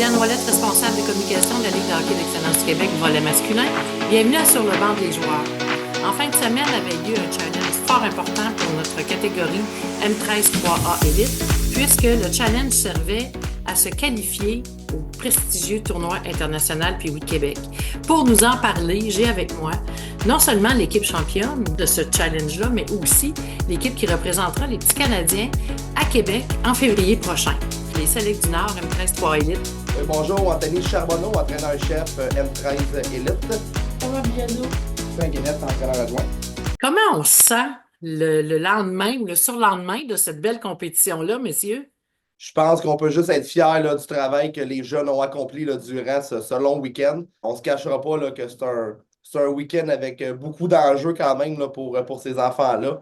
Diane Ouellette, responsable de communication de la Ligue de hockey d'excellence du Québec, volet masculin. Bienvenue à Sur le banc des joueurs. En fin de semaine avait lieu un challenge fort important pour notre catégorie M13-3A Élite, puisque le challenge servait à se qualifier au prestigieux tournoi international Pee-Wee de Québec. Pour nous en parler, j'ai avec moi non seulement l'équipe championne de ce challenge-là, mais aussi l'équipe qui représentera les petits Canadiens à Québec en février prochain. Les Selects du Nord M13-3 Élite. Bonjour, Anthony Charbonneau, entraîneur-chef M13 Élite. Thomas Biano. Frank Guénette, entraîneur adjoint. Comment on se sent le lendemain ou le surlendemain de cette belle compétition-là, messieurs? Je pense qu'on peut juste être fiers là, du travail que les jeunes ont accompli là, durant ce long week-end. On ne se cachera pas là, que c'est un week-end avec beaucoup d'enjeux quand même là, pour ces enfants-là.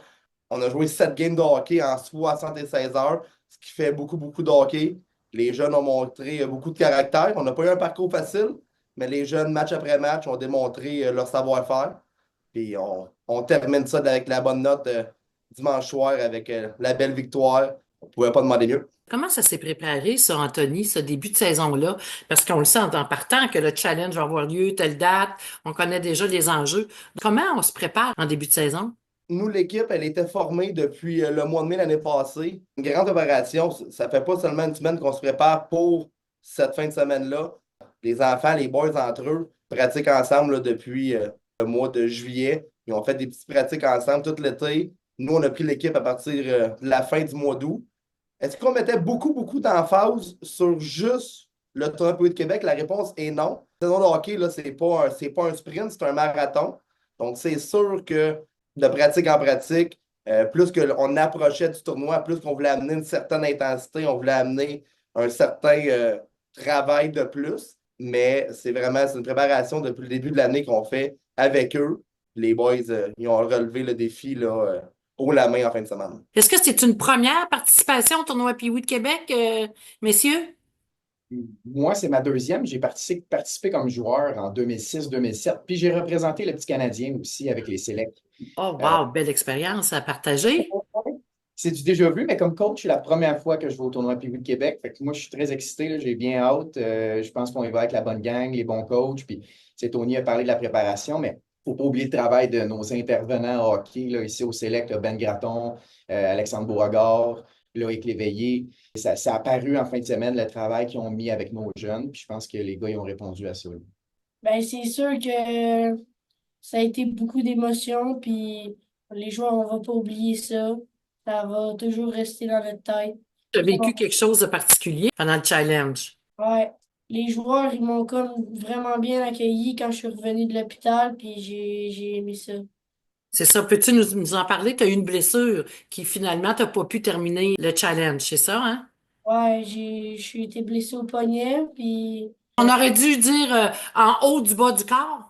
On a joué 7 games de hockey en 76 heures, ce qui fait beaucoup, beaucoup de hockey. Les jeunes ont montré beaucoup de caractère. On n'a pas eu un parcours facile, mais les jeunes, match après match, ont démontré leur savoir-faire. Puis on termine ça avec la bonne note dimanche soir avec la belle victoire. On ne pouvait pas demander mieux. Comment ça s'est préparé, ça, Anthony, ce début de saison-là? Parce qu'on le sent en partant que le challenge va avoir lieu, telle date, on connaît déjà les enjeux. Comment on se prépare en début de saison? Nous, l'équipe, elle était formée depuis le mois de mai l'année passée. Une grande opération, ça fait pas seulement une semaine qu'on se prépare pour cette fin de semaine-là. Les enfants, les boys entre eux, pratiquent ensemble là, depuis le mois de juillet. Ils ont fait des petites pratiques ensemble tout l'été. Nous, on a pris l'équipe à partir de la fin du mois d'août. Est-ce qu'on mettait beaucoup, beaucoup d'emphase sur juste le tournoi Pee-Wee de Québec? La réponse est non. La saison de hockey, là, c'est pas un sprint, c'est un marathon. Donc, c'est sûr que de pratique en pratique, plus qu'on approchait du tournoi, plus qu'on voulait amener une certaine intensité, on voulait amener un certain travail de plus. Mais c'est une préparation depuis le début de l'année qu'on fait avec eux. Les boys, ils ont relevé le défi là, haut la main en fin de semaine. Est-ce que c'est une première participation au tournoi Pee-Wee de Québec, messieurs? Moi, c'est ma deuxième. J'ai participé comme joueur en 2006-2007. Puis j'ai représenté le petit Canadien aussi avec les Selects. Oh, wow, belle expérience à partager. C'est du déjà vu, mais comme coach, c'est la première fois que je vais au tournoi Pee-Wee de Québec. Fait que moi, je suis très excité, là. J'ai bien hâte. Je pense qu'on y va avec la bonne gang, les bons coachs. Puis, Tony a parlé de la préparation, mais il ne faut pas oublier le travail de nos intervenants hockey là, ici au Select, là, Ben Gratton, Alexandre Beauregard, Loïc Léveillé. Ça a paru en fin de semaine, le travail qu'ils ont mis avec nos jeunes. Puis je pense que les gars, ils ont répondu à ça. Ben, c'est sûr que ça a été beaucoup d'émotions, puis les joueurs, on va pas oublier ça. Ça va toujours rester dans notre tête. Tu as vécu quelque chose de particulier pendant le challenge. Ouais. Les joueurs, ils m'ont comme vraiment bien accueilli quand je suis revenu de l'hôpital, puis j'ai aimé ça. C'est ça. Peux-tu nous en parler? Tu as eu une blessure qui finalement, tu n'as pas pu terminer le challenge, c'est ça, hein? Ouais, je suis été blessé au poignet, puis On aurait dû dire en haut du bas du corps.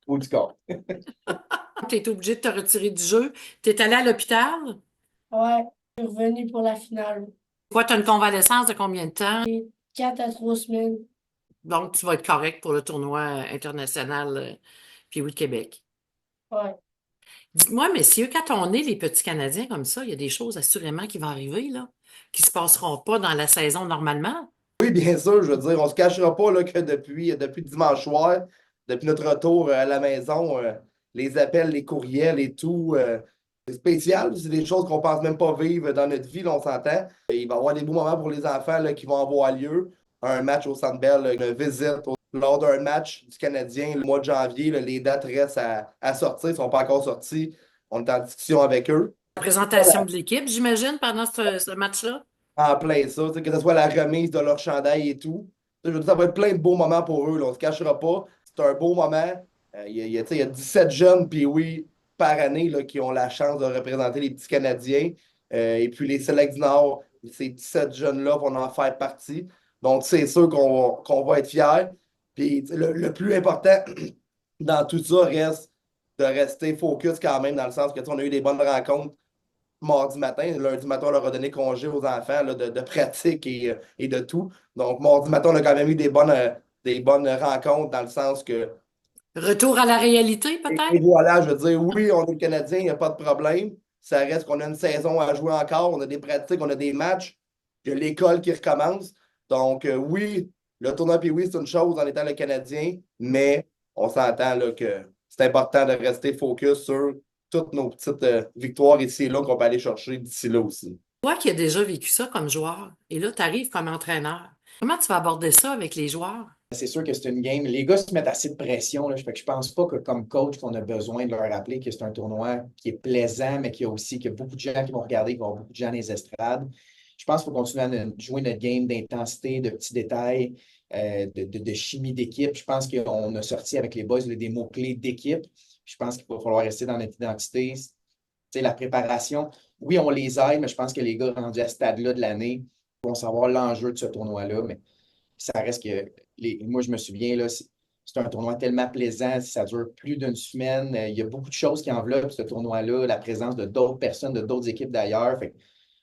Au du corps. Tu es obligé de te retirer du jeu. Tu es allé à l'hôpital. ouais, je suis revenu pour la finale. Toi, tu as une convalescence de combien de temps? 4 à 3 semaines. Donc, tu vas être correct pour le tournoi international Pee-Wee de Québec. Ouais. Dites-moi, messieurs, quand on est les petits Canadiens comme ça, il y a des choses assurément qui vont arriver, là, qui se passeront pas dans la saison normalement. Oui, bien sûr, je veux dire, on ne se cachera pas là, que depuis dimanche soir, depuis notre retour à la maison, les appels, les courriels et tout, c'est spécial. C'est des choses qu'on ne pense même pas vivre dans notre vie, là, on s'entend. Il va y avoir des beaux moments pour les enfants là, qui vont avoir lieu. Un match au Centre Bell, une visite lors d'un match du Canadien le mois de janvier. Là, les dates restent à sortir, ils ne sont pas encore sortis. On est en discussion avec eux. Présentation de l'équipe, j'imagine, pendant ce match-là. En plein ça, tu sais, que ce soit la remise de leur chandail et tout. Je veux dire, ça va être plein de beaux moments pour eux, là, on ne se cachera pas. C'est un beau moment. Tu sais, il y a 17 jeunes, puis oui, par année, là, qui ont la chance de représenter les petits Canadiens. Et puis les Selects du Nord, ces 17 jeunes-là vont en faire partie. Donc, c'est sûr qu'on va être fiers. Puis le plus important dans tout ça reste de rester focus quand même, dans le sens que tu sais, on a eu des bonnes rencontres mardi matin. Lundi matin, on leur a donné congé aux enfants là, de pratique et de tout. Donc, mardi matin, on a quand même eu des bonnes rencontres dans le sens que. Retour à la réalité, Et peut-être? voilà, je veux dire, oui, on est le Canadien, il n'y a pas de problème. Ça reste qu'on a une saison à jouer encore, on a des pratiques, on a des matchs. il y a l'école qui recommence. Donc, oui, le tournoi puis oui, c'est une chose en étant le Canadien, mais on s'entend là, que c'est important de rester focus sur toutes nos petites victoires ici et là qu'on peut aller chercher d'ici là aussi. Toi qui as déjà vécu ça comme joueur, et là, tu arrives comme entraîneur. Comment tu vas aborder ça avec les joueurs? C'est sûr que c'est une game. Les gars se mettent assez de pression, là. Fait que je pense pas que comme coach, qu'on a besoin de leur rappeler que c'est un tournoi qui est plaisant, mais qu'il y a beaucoup de gens qui vont regarder, qu'il va y avoir beaucoup de gens dans les estrades. Je pense qu'il faut continuer à jouer notre game d'intensité, de petits détails, de chimie d'équipe. Je pense qu'on a sorti avec les boys des mots-clés d'équipe. Je pense qu'il va falloir rester dans notre identité. Tu sais, la préparation, oui, on les aide, mais je pense que les gars rendus à ce stade-là de l'année vont savoir l'enjeu de ce tournoi-là. Mais ça reste que moi, je me souviens, là, c'est un tournoi tellement plaisant, ça dure plus d'une semaine. Il y a beaucoup de choses qui enveloppent ce tournoi-là, la présence de d'autres personnes, de d'autres équipes d'ailleurs. Fait que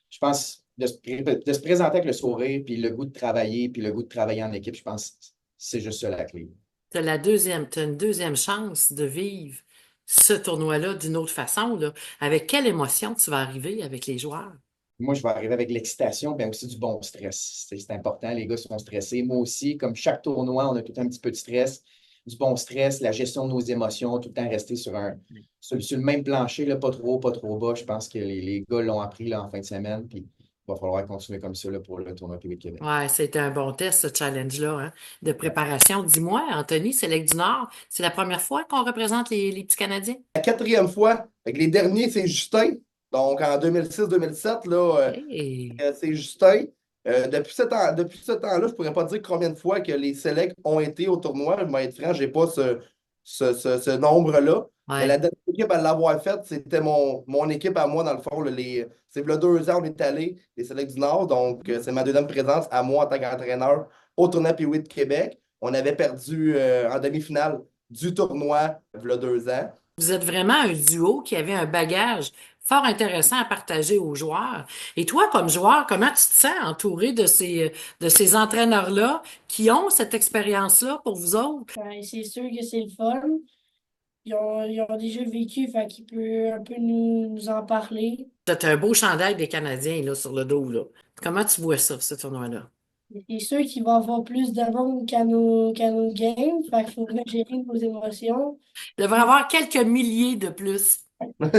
je pense de se présenter avec le sourire, puis le goût de travailler, puis le goût de travailler en équipe, je pense que c'est juste ça la clé. T'as une deuxième chance de vivre ce tournoi-là d'une autre façon, là. Avec quelle émotion tu vas arriver avec les joueurs? Moi, je vais arriver avec l'excitation, bien aussi du bon stress. C'est important, les gars sont stressés. Moi aussi, comme chaque tournoi, on a tout un petit peu de stress, du bon stress, la gestion de nos émotions, tout le temps rester sur le même plancher, là, pas trop haut, pas trop bas. Je pense que les gars l'ont appris là, en fin de semaine, puis il va falloir continuer comme ça là, pour le tournoi P8 Québec. Ouais, c'était un bon test, ce challenge-là, hein, de préparation. Dis-moi, Anthony, Select du Nord, c'est la première fois qu'on représente les petits Canadiens? La quatrième fois, avec les derniers, c'est Justin. Donc, en 2006-2007, là, Hey. c'est Justin. Depuis ce temps-là, je ne pourrais pas dire combien de fois que les Selects ont été au tournoi. Je vais être franc, je n'ai pas ce nombre-là. Mais Ouais. la dernière équipe à l'avoir faite, c'était mon équipe à moi, dans le fond. Là, c'est là 2 ans, on est allé, les Selects du Nord. Donc, c'est ma deuxième présence à moi en tant qu'entraîneur au tournoi P8 de Québec. On avait perdu en demi-finale du tournoi il y a 2 ans. Vous êtes vraiment un duo qui avait un bagage fort intéressant à partager aux joueurs. Et toi, comme joueur, comment tu te sens entouré de ces entraîneurs-là qui ont cette expérience-là pour vous autres? Ben, c'est sûr que c'est le fun. Ils ont déjà vécu, fait qu'ils peuvent un peu nous en parler. T'as un beau chandail des Canadiens là, sur le dos, là. Comment tu vois ça, ce tournoi-là? C'est sûr qu'il va y avoir plus de monde qu'à nos games, fait qu'il faut bien gérer nos émotions. Il devrait y avoir quelques milliers de plus, comme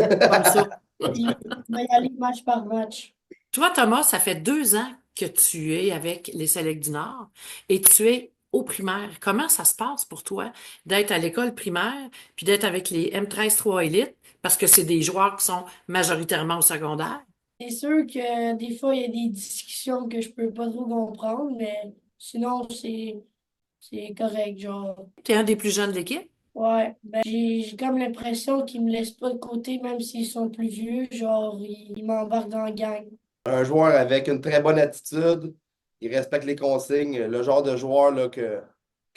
ça. Il va y aller match par match. Toi, Thomas, ça fait 2 ans que tu es avec les Selects du Nord et tu es au primaire. Comment ça se passe pour toi d'être à l'école primaire puis d'être avec les M13-3 Élite parce que c'est des joueurs qui sont majoritairement au secondaire? C'est sûr que des fois, il y a des discussions que je peux pas trop comprendre, mais sinon, c'est correct, genre. Tu es un des plus jeunes de l'équipe? Ouais, ben, j'ai comme l'impression qu'ils me laissent pas de côté, même s'ils sont plus vieux, genre, ils m'embarquent dans la gang. Un joueur avec une très bonne attitude, il respecte les consignes, le genre de joueur là, que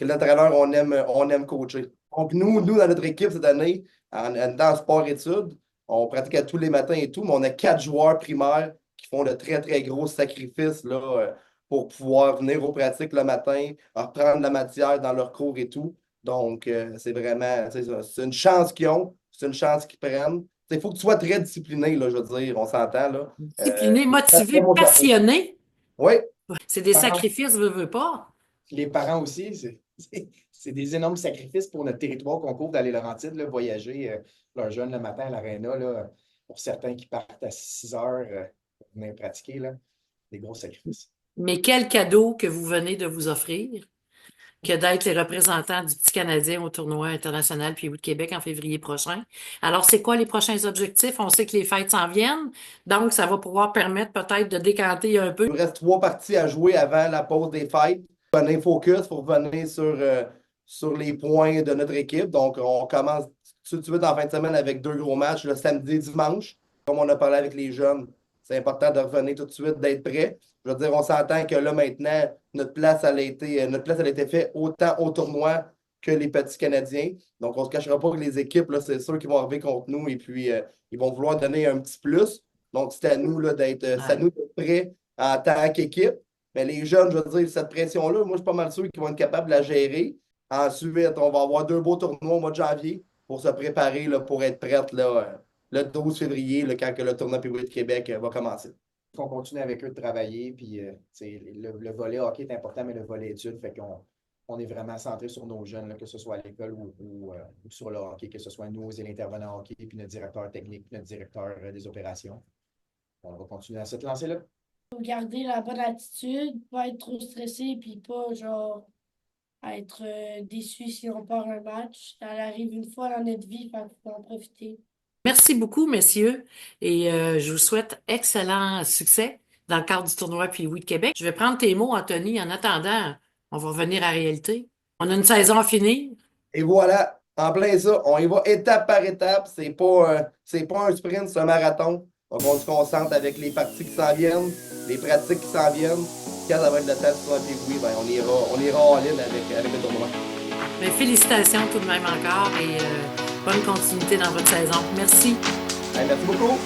l'entraîneur, on aime coacher. Donc, nous, dans notre équipe cette année, dans sport-études, on pratiquait tous les matins et tout, mais on a 4 joueurs primaires qui font de très, très gros sacrifices là, pour pouvoir venir aux pratiques le matin, reprendre la matière dans leurs cours et tout. Donc, c'est vraiment, tu sais, c'est une chance qu'ils ont, c'est une chance qu'ils prennent. Il faut que tu sois très discipliné, là, je veux dire, on s'entend, là. Discipliné, Ça fait motivé, mon chapeau. passionné. Oui, C'est des Parents- sacrifices, veux pas. Les parents aussi, c'est des énormes sacrifices pour notre territoire qu'on couvre d'aller Laurentides, là, voyager leurs jeunes le matin à l'aréna, là, pour certains qui partent à 6 heures pour venir pratiquer, là, des gros sacrifices. Mais quel cadeau que vous venez de vous offrir que d'être les représentants du petit Canadien au tournoi international puis de Québec en février prochain. Alors, c'est quoi les prochains objectifs? On sait que les fêtes s'en viennent, donc ça va pouvoir permettre peut-être de décanter un peu. il nous reste 3 parties à jouer avant la pause des fêtes. Venir focus pour revenir sur les points de notre équipe. Donc, on commence tout de suite en fin de semaine avec 2 gros matchs, le samedi et dimanche. Comme on a parlé avec les jeunes, c'est important de revenir tout de suite, d'être prêt. Je veux dire, on s'entend que là, maintenant, notre place, elle a été faite autant au tournoi que les petits Canadiens. Donc, on ne se cachera pas que les équipes, là, c'est sûr qu'ils vont arriver contre nous et puis ils vont vouloir donner un petit plus. Donc, c'est à nous là, c'est à nous d'être prêts en tant qu'équipe. Mais les jeunes, je veux dire, cette pression-là, moi, je suis pas mal sûr qu'ils vont être capables de la gérer. Ensuite, on va avoir 2 beaux tournois au mois de janvier pour se préparer là, pour être prête là, le 12 février, là, quand que le tournoi P8 de Québec va commencer. qu'on continue avec eux de travailler. Puis le volet hockey est important, mais le volet études, fait qu'on est vraiment centré sur nos jeunes, là, que ce soit à l'école ou sur le hockey, que ce soit nous et l'intervenant hockey, puis notre directeur technique, puis notre directeur des opérations. On va continuer à cette lancée-là. Faut garder la bonne attitude, pas être trop stressé, puis pas genre être déçu si on perd un match. Ça arrive une fois dans notre vie, fait qu'il faut en profiter. Merci beaucoup, messieurs, et je vous souhaite excellent succès dans le cadre du tournoi Pee-Wee de Québec. Je vais prendre tes mots, Anthony. En attendant, on va revenir à la réalité. On a une saison à finir. Et voilà, en plein ça, on y va étape par étape. C'est pas un sprint, c'est un marathon. Donc, on se concentre avec les parties qui s'en viennent, les pratiques qui s'en viennent. Quand ça va être le temps de faire Pee-Wee, ben, on ira en ligne avec le tournoi. Mais félicitations tout de même encore et bonne continuité dans votre saison. Merci. Hey, merci beaucoup.